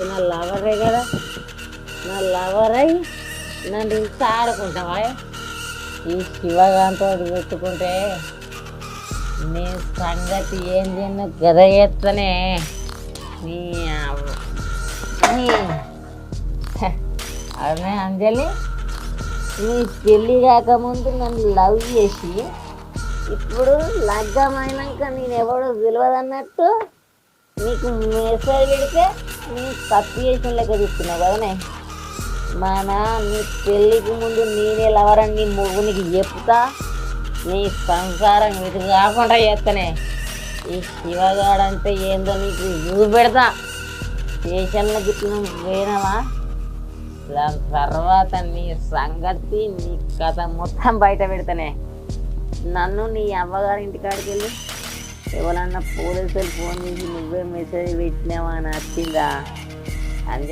నా లవరే కదా, నా లవర్ అయి నన్ను ఇంత ఆడుకుంటావా? ఈ శివగాంతో పెట్టుకుంటే నీ సంగతి ఏం చేయను గద చేస్తనే. నీ అదే అంజలి, నీ పెళ్ళి కాకముందు నన్ను లవ్ చేసి ఇప్పుడు లగ్గమైనాక నేను ఎవడో తెలియదన్నట్టు నీకు మెసేజ్ పెడితే నేను తప్పు చేసిన లెక్క చూస్తున్నావు కదనే. నీ పెళ్ళికి ముందు నేనే లవరని నీ మొగునికి చెప్తా, నీ సంసారం ఇటు కాకుండా చేస్తానే. ఈ శివగాడంటే ఏందో నీకు చూపెడతా. స్టేషన్లో గిట్ల పోయినావా, దాని తర్వాత నీ సంగతి నీ కథ మొత్తం బయట పెడతానే. నన్ను నీ అవ్వగారి ఇంటికాడికి వెళ్ళి ఎవరన్నా పోలీసులు ఫోన్ చేసి నువ్వే మెసేజ్ పెట్టినావా అని వచ్చిందా అంతే.